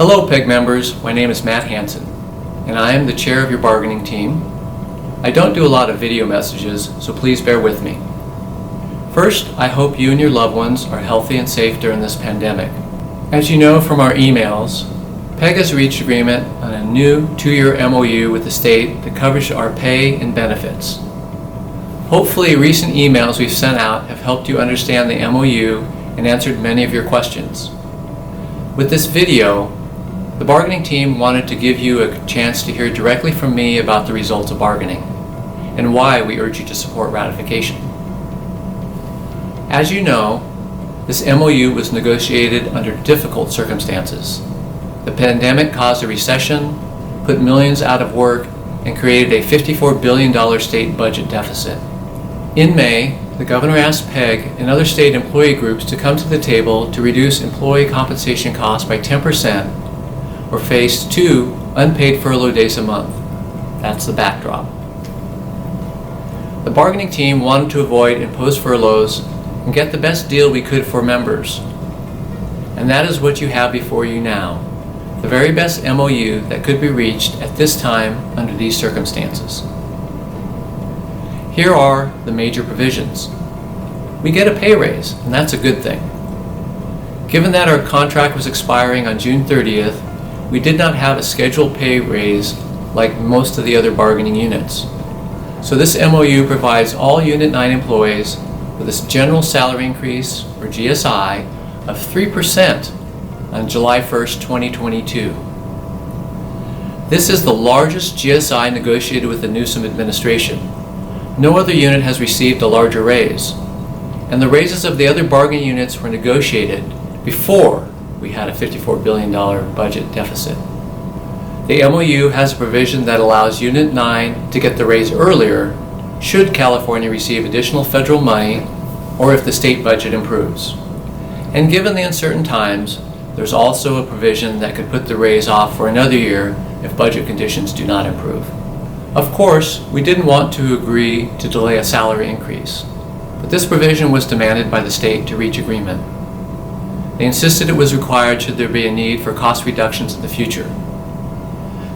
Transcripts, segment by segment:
Hello PEG members, my name is Matt Hansen, and I am the chair of your bargaining team. I don't do a lot of video messages, so please bear with me. First, I hope you and your loved ones are healthy and safe during this pandemic. As you know from our emails, PEG has reached agreement on a new 2-year MOU with the state that covers our pay and benefits. Hopefully, recent emails we've sent out have helped you understand the MOU and answered many of your questions. With this video, the bargaining team wanted to give you a chance to hear directly from me about the results of bargaining and why we urge you to support ratification. As you know, this MOU was negotiated under difficult circumstances. The pandemic caused a recession, put millions out of work, and created a $54 billion state budget deficit. In May, the governor asked PEG and other state employee groups to come to the table to reduce employee compensation costs by 10% or face 2 unpaid furlough days a month. That's the backdrop. The bargaining team wanted to avoid imposed furloughs and get the best deal we could for members. And that is what you have before you now, the very best MOU that could be reached at this time under these circumstances. Here are the major provisions. We get a pay raise, and that's a good thing. Given that our contract was expiring on June 30th, we did not have a scheduled pay raise like most of the other bargaining units. So this MOU provides all Unit 9 employees with a general salary increase, or GSI, of 3% on July 1st, 2022. This is the largest GSI negotiated with the Newsom administration. No other unit has received a larger raise, and the raises of the other bargaining units were negotiated before we had a $54 billion budget deficit. The MOU has a provision that allows Unit 9 to get the raise earlier should California receive additional federal money or if the state budget improves. And given the uncertain times, there's also a provision that could put the raise off for another year if budget conditions do not improve. Of course, we didn't want to agree to delay a salary increase, but this provision was demanded by the state to reach agreement. They insisted it was required should there be a need for cost reductions in the future.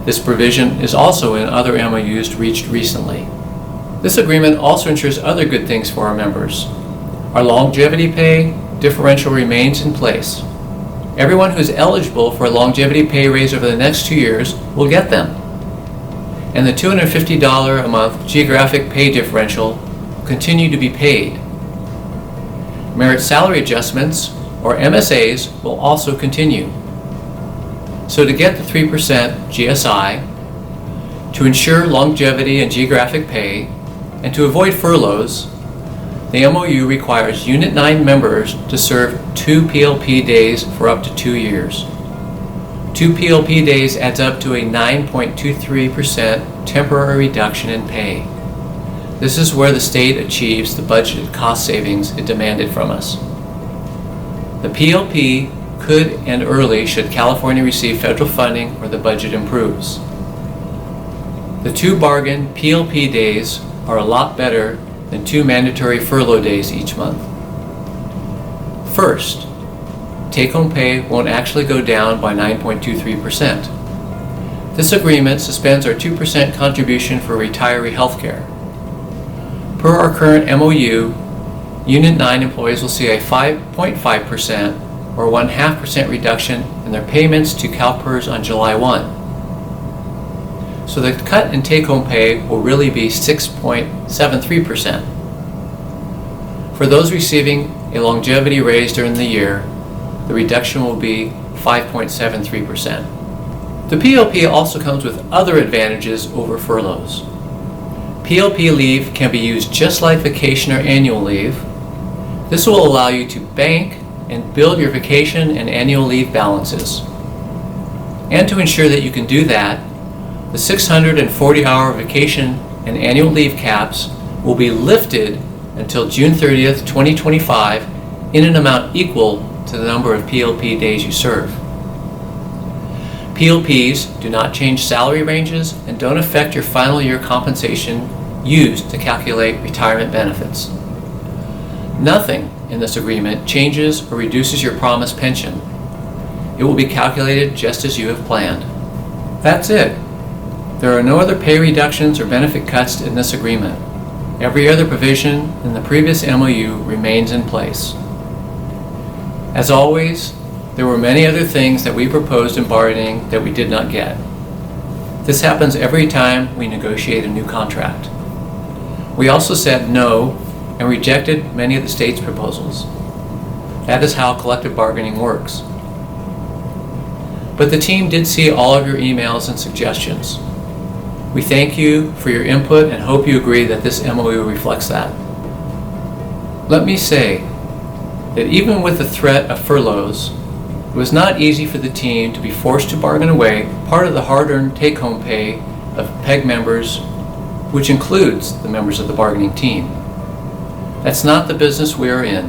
This provision is also in other MOUs reached recently. This agreement also ensures other good things for our members. Our longevity pay differential remains in place. Everyone who is eligible for a longevity pay raise over the next 2 years will get them. And the $250 a month geographic pay differential will continue to be paid. Merit salary adjustments, or MSAs, will also continue. So to get the 3% GSI, to ensure longevity and geographic pay, and to avoid furloughs, the MOU requires Unit 9 members to serve 2 PLP days for up to 2 years. 2 PLP days adds up to a 9.23% temporary reduction in pay. This is where the state achieves the budgeted cost savings it demanded from us. The PLP could end early should California receive federal funding or the budget improves. The 2 bargain PLP days are a lot better than 2 mandatory furlough days each month. First, take-home pay won't actually go down by 9.23%. This agreement suspends our 2% contribution for retiree health care. Per our current MOU, Unit 9 employees will see a 5.5% or 0.5% reduction in their payments to CalPERS on July 1. So the cut in take-home pay will really be 6.73%. For those receiving a longevity raise during the year, the reduction will be 5.73%. The PLP also comes with other advantages over furloughs. PLP leave can be used just like vacation or annual leave. This will allow you to bank and build your vacation and annual leave balances. And to ensure that you can do that, the 640-hour vacation and annual leave caps will be lifted until June 30th, 2025 in an amount equal to the number of PLP days you serve. PLPs do not change salary ranges and don't affect your final year compensation used to calculate retirement benefits. Nothing in this agreement changes or reduces your promised pension. It will be calculated just as you have planned. That's it. There are no other pay reductions or benefit cuts in this agreement. Every other provision in the previous MOU remains in place. As always, there were many other things that we proposed in bargaining that we did not get. This happens every time we negotiate a new contract. We also said no and rejected many of the state's proposals. That is how collective bargaining works. But the team did see all of your emails and suggestions. We thank you for your input and hope you agree that this MOU reflects that. Let me say that even with the threat of furloughs, it was not easy for the team to be forced to bargain away part of the hard-earned take-home pay of PEG members, which includes the members of the bargaining team. That's not the business we are in.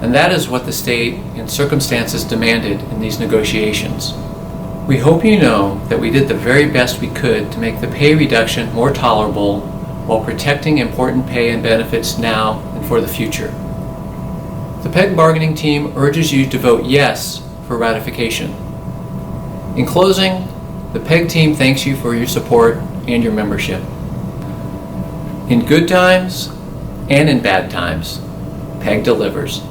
And that is what the state and circumstances demanded in these negotiations. We hope you know that we did the very best we could to make the pay reduction more tolerable while protecting important pay and benefits now and for the future. The PEG bargaining team urges you to vote yes for ratification. In closing, the PEG team thanks you for your support and your membership. In good times and in bad times, PEG delivers.